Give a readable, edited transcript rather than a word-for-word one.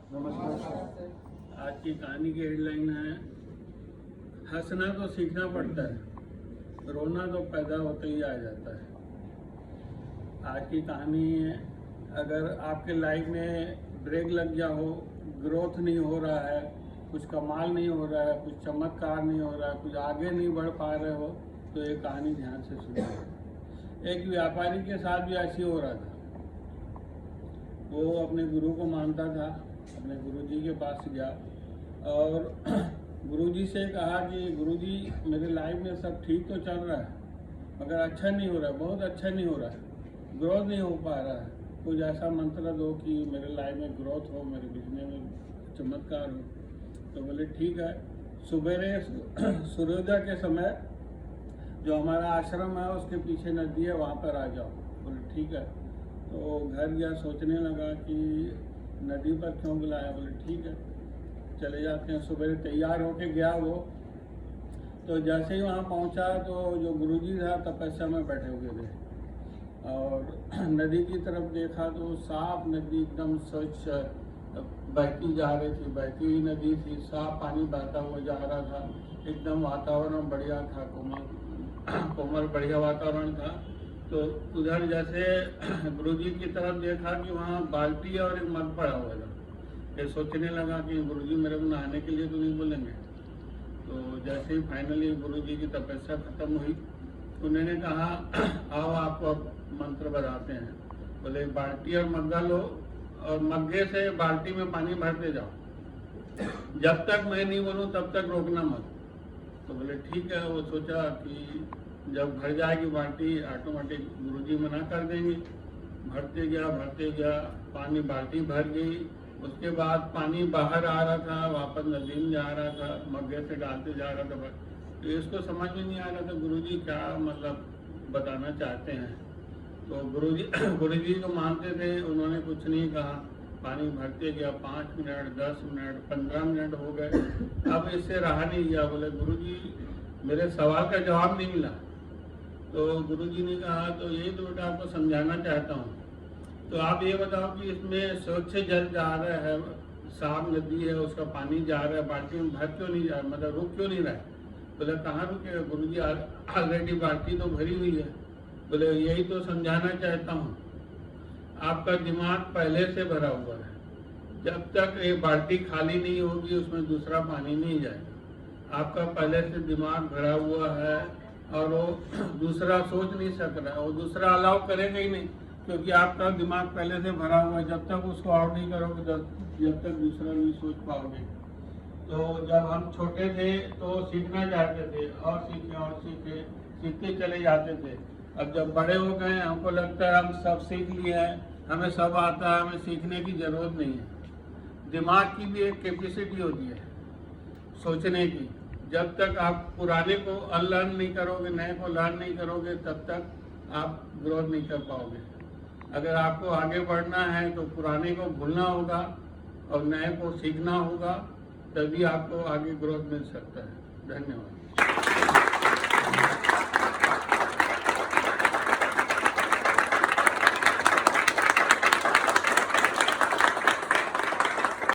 नमस्कार। आज की कहानी की हेडलाइन है, हंसना तो सीखना पड़ता है, रोना तो पैदा होते ही आ जाता है। आज की कहानी है, अगर आपके लाइफ में ब्रेक लग गया हो, ग्रोथ नहीं हो रहा है, कुछ कमाल नहीं हो रहा है, कुछ चमत्कार नहीं हो रहा है, कुछ आगे नहीं बढ़ पा रहे हो, तो ये कहानी ध्यान से सुनिए। एक व्यापारी के साथ भी ऐसी हो रहा था। वो अपने गुरु को मानता था, अपने गुरुजी के पास गया और गुरुजी से कहा कि गुरुजी, मेरे लाइफ में सब ठीक तो चल रहा है, मगर अच्छा नहीं हो रहा है, बहुत अच्छा नहीं हो रहा है, ग्रोथ नहीं हो पा रहा है। कुछ ऐसा मंत्र दो कि मेरे लाइफ में ग्रोथ हो, मेरे बिजनेस में चमत्कार हो। तो बोले ठीक है, सुबेरे सूर्योदय के समय जो हमारा आश्रम है उसके पीछे नदी है, वहाँ पर आ जाओ। बोले ठीक है। तो घर गया, सोचने लगा कि नदी पर क्यों बुलाया। बोले ठीक है, चले जाते हैं। सुबह तैयार होके गया वो, तो जैसे ही वहाँ पहुँचा तो जो गुरुजी था तपस्या में बैठे हुए थे और नदी की तरफ देखा तो साफ नदी, एकदम स्वच्छ बहती जा रही थी, बहती हुई नदी थी, साफ पानी बहता हुआ जा रहा था। एकदम वातावरण बढ़िया था, कोमल बढ़िया वातावरण था। तो उधर जैसे गुरुजी की तरफ देखा कि वहाँ बाल्टी और एक मग पड़ा हुआ था। ये सोचने लगा कि गुरुजी मेरे को नहाने के लिए तो नहीं बोलेंगे। तो जैसे ही फाइनली गुरुजी की तपस्या खत्म हुई, उन्होंने कहा आओ आपको अब मंत्र बताते हैं। बोले बाल्टी और मग्गा लो और मग्गे से बाल्टी में पानी भरते जाओ, जब तक मैं नहीं बोलूँ तब तक रोकना मत। तो बोले ठीक है। वो सोचा कि जब भर जाएगी बाल्टी ऑटोमेटिक गुरुजी मना कर देंगे। भरते गया, पानी बाल्टी भर गई। उसके बाद पानी बाहर आ रहा था, वापस नदी में जा रहा था, मग्गे से डालते जा रहा था। तो इसको समझ में नहीं आ रहा था गुरुजी क्या मतलब बताना चाहते हैं। तो गुरुजी को मानते थे, उन्होंने कुछ नहीं कहा। पानी भरते गया, 5 मिनट, 10 मिनट, 15 मिनट हो गए। अब इससे रहा नहीं गया। बोले गुरुजी मेरे सवाल का जवाब नहीं मिला। तो गुरुजी ने कहा तो यही तो बेटा आपको समझाना चाहता हूँ। तो आप ये बताओ कि इसमें स्वच्छ जल जा रहा है, साफ नदी है, उसका पानी जा रहा है, बाल्टी में भर क्यों नहीं जा रहा, मतलब रुक क्यों नहीं रहा है। बोले कहाँ रुकेगा गुरुजी, ऑलरेडी बाल्टी तो भरी हुई है। बोले यही तो समझाना चाहता हूँ, आपका दिमाग पहले से भरा हुआ है। जब तक ये बाल्टी खाली नहीं होगी उसमें दूसरा पानी नहीं जाएगा। आपका पहले से दिमाग भरा हुआ है और वो दूसरा सोच नहीं सक रहा है, वो दूसरा अलाउ करेगा ही नहीं, क्योंकि आपका दिमाग पहले से भरा हुआ है। जब तक उसको आउट नहीं करोगे जब तक दूसरा नहीं सोच पाओगे। तो जब हम छोटे थे तो सीखना चाहते थे और सीखते चले जाते थे। अब जब बड़े हो गए हमको लगता है हम सब सीख लिए हैं, हमें सब आता है, हमें सीखने की जरूरत नहीं है। दिमाग की भी एक कैपेसिटी होती है सोचने की। जब तक आप पुराने को अनलर्न नहीं करोगे, नए को लर्न नहीं करोगे, तब तक आप ग्रोथ नहीं कर पाओगे। अगर आपको आगे बढ़ना है तो पुराने को भूलना होगा और नए को सीखना होगा, तभी आपको आगे ग्रोथ मिल सकता है। धन्यवाद।